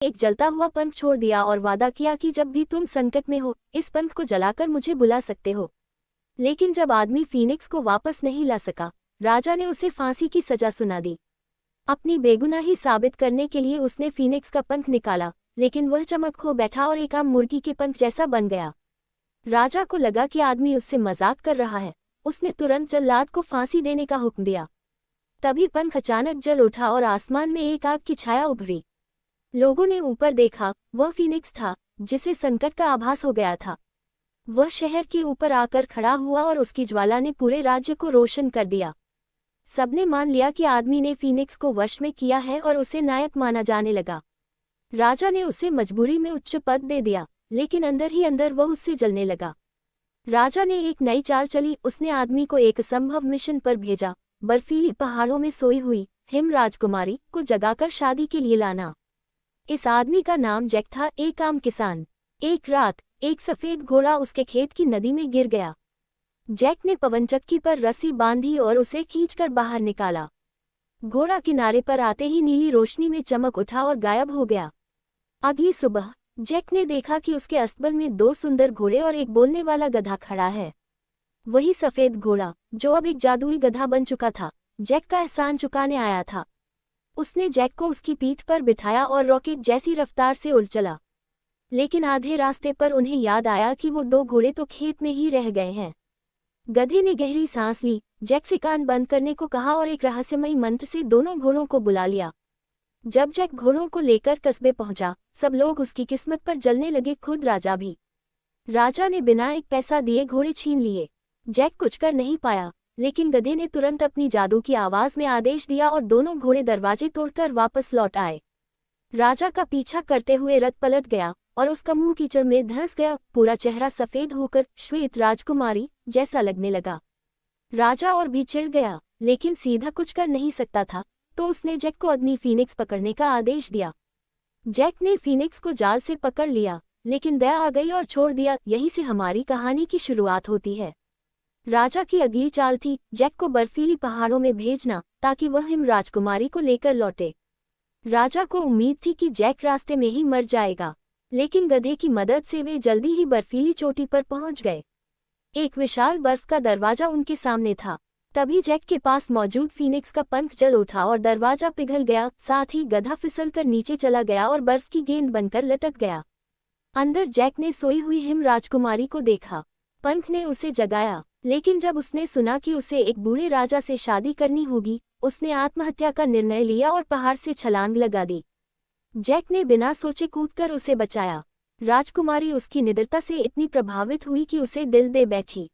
एक जलता हुआ पंख छोड़ दिया और वादा किया कि जब भी तुम संकट में हो, इस पंख को जलाकर मुझे बुला सकते हो। लेकिन जब आदमी फीनिक्स को वापस नहीं ला सका, राजा ने उसे फांसी की सजा सुना दी। अपनी बेगुनाही साबित करने के लिए उसने फीनिक्स का पंख निकाला, लेकिन वह चमक खो बैठा और एक आम मुर्गी के पंख जैसा बन गया। राजा को लगा कि आदमी उससे मजाक कर रहा है। उसने तुरंत जल्लाद को फांसी देने का हुक्म दिया। तभी पंख अचानक जल उठा और आसमान में एक आग की छाया उभरी। लोगों ने ऊपर देखा, वह फीनिक्स था जिसे संकट का आभास हो गया था। वह शहर के ऊपर आकर खड़ा हुआ और उसकी ज्वाला ने पूरे राज्य को रोशन कर दिया। सबने मान लिया कि आदमी ने फीनिक्स को वश में किया है और उसे नायक माना जाने लगा। राजा ने उसे मजबूरी में उच्च पद दे दिया, लेकिन अंदर ही अंदर वह उससे जलने लगा। राजा ने एक नई चाल चली। उसने आदमी को एक असंभव मिशन पर भेजा, बर्फीली पहाड़ों में सोई हुई हिम राजकुमारी को जगाकर शादी के लिए लाना। इस आदमी का नाम जैक था, एक आम किसान। एक रात एक सफेद घोड़ा उसके खेत की नदी में गिर गया। जैक ने पवनचक्की पर रस्सी बांधी और उसे खींचकर बाहर निकाला। घोड़ा किनारे पर आते ही नीली रोशनी में चमक उठा और गायब हो गया। अगली सुबह जैक ने देखा कि उसके अस्तबल में 2 सुंदर घोड़े और एक बोलने वाला गधा खड़ा है। वही सफेद घोड़ा जो अब एक जादुई गधा बन चुका था, जैक का एहसान चुकाने आया था। उसने जैक को उसकी पीठ पर बिठाया और रॉकेट जैसी रफ्तार से उड़ चला। लेकिन आधे रास्ते पर उन्हें याद आया कि वो 2 घोड़े तो खेत में ही रह गए हैं। गधे ने गहरी सांस ली, जैक से कान बंद करने को कहा और एक रहस्यमयी मंत्र से दोनों घोड़ों को बुला लिया। जब जैक घोड़ों को लेकर कस्बे पहुंचा, सब लोग उसकी किस्मत पर जलने लगे, खुद राजा भी। राजा ने बिना एक पैसा दिए घोड़े छीन लिए। जैक कुछ कर नहीं पाया, लेकिन गधे ने तुरंत अपनी जादू की आवाज में आदेश दिया और दोनों घोड़े दरवाजे तोड़कर वापस लौट आए। राजा का पीछा करते हुए रथ पलट गया और उसका मुंह कीचड़ में धंस गया। पूरा चेहरा सफेद होकर श्वेत राजकुमारी जैसा लगने लगा। राजा और भी चिढ़ गया, लेकिन सीधा कुछ कर नहीं सकता था, तो उसने जैक को अग्नि फीनिक्स पकड़ने का आदेश दिया। जैक ने फीनिक्स को जाल से पकड़ लिया, लेकिन दया आ गई और छोड़ दिया। यहीं से हमारी कहानी की शुरुआत होती है। राजा की अगली चाल थी जैक को बर्फीली पहाड़ों में भेजना, ताकि वह हिम राजकुमारी को लेकर लौटे। राजा को उम्मीद थी कि जैक रास्ते में ही मर जाएगा, लेकिन गधे की मदद से वे जल्दी ही बर्फीली चोटी पर पहुंच गए। एक विशाल बर्फ का दरवाजा उनके सामने था। तभी जैक के पास मौजूद फीनिक्स का पंख जल उठा और दरवाजा पिघल गया। साथ ही गधा फिसलकर नीचे चला गया और बर्फ की गेंद बनकर लटक गया। अंदर जैक ने सोई हुई हिम राजकुमारी को देखा। पंख ने उसे जगाया, लेकिन जब उसने सुना कि उसे एक बूढ़े राजा से शादी करनी होगी, उसने आत्महत्या का निर्णय लिया और पहाड़ से छलांग लगा दी। जैक ने बिना सोचे कूदकर उसे बचाया। राजकुमारी उसकी निडरता से इतनी प्रभावित हुई कि उसे दिल दे बैठी।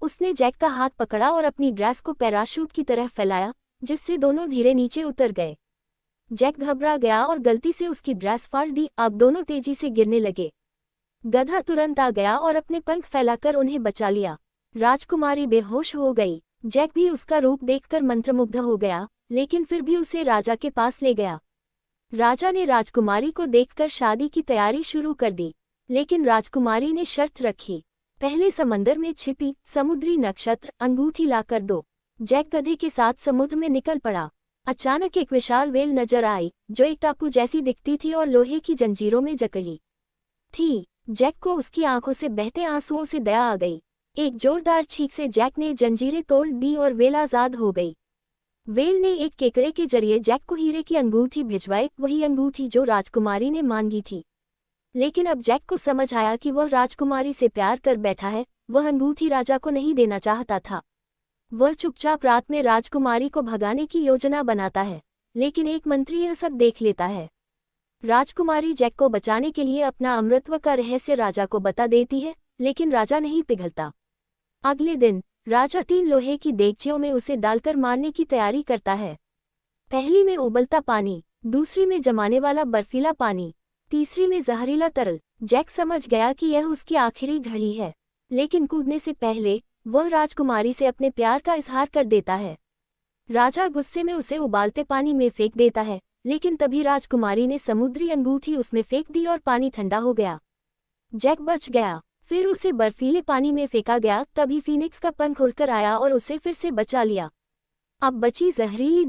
उसने जैक का हाथ पकड़ा और अपनी ड्रेस को पैराशूट की तरह फैलाया, जिससे दोनों धीरे नीचे उतर गए। जैक घबरा गया और गलती से उसकी ड्रेस फाड़ दी। अब दोनों तेजी से गिरने लगे। गधा तुरंत आ गया और अपने पंख फैलाकर उन्हें बचा लिया। राजकुमारी बेहोश हो गई। जैक भी उसका रूप देखकर मंत्रमुग्ध हो गया, लेकिन फिर भी उसे राजा के पास ले गया। राजा ने राजकुमारी को देखकर शादी की तैयारी शुरू कर दी, लेकिन राजकुमारी ने शर्त रखी, पहले समंदर में छिपी समुद्री नक्षत्र अंगूठी लाकर दो। जैक गधे के साथ समुद्र में निकल पड़ा। अचानक एक विशाल व्हेल नजर आई, जो एक टापू जैसी दिखती थी और लोहे की जंजीरों में जकड़ी थी। जैक को उसकी आंखों से बहते आंसुओं से दया आ गई। एक जोरदार छींक से जैक ने जंजीरें तोड़ दी और व्हेल आजाद हो गई। व्हेल ने एक केकड़े के जरिए जैक को हीरे की अंगूठी भिजवाई, वही अंगूठी जो राजकुमारी ने मांगी थी। लेकिन अब जैक को समझ आया कि वह राजकुमारी से प्यार कर बैठा है। वह अंगूठी राजा को नहीं देना चाहता था। वह चुपचाप रात में राजकुमारी को भगाने की योजना बनाता है, लेकिन एक मंत्री यह सब देख लेता है। राजकुमारी जैक को बचाने के लिए अपना अमृतत्व का रहस्य राजा को बता देती है, लेकिन राजा नहीं पिघलता। अगले दिन राजा 3 लोहे की देगचियों में उसे डालकर मारने की तैयारी करता है। पहली में उबलता पानी, दूसरी में जमाने वाला बर्फीला पानी, तीसरी में जहरीला तरल। जैक समझ गया कि यह उसकी आखिरी घड़ी है, लेकिन कूदने से पहले वह राजकुमारी से अपने प्यार का इजहार कर देता है। राजा गुस्से में उसे उबालते पानी में फेंक देता है, लेकिन तभी राजकुमारी ने समुद्री अंगूठी उसमें फेंक दी और पानी ठंडा हो गया। जैक बच गया। फिर उसे बर्फीले पानी में फेंका गया। तभी फीनिक्स का पंख उड़कर आया और उसे फिर से बचा लिया। अब बची जहरीली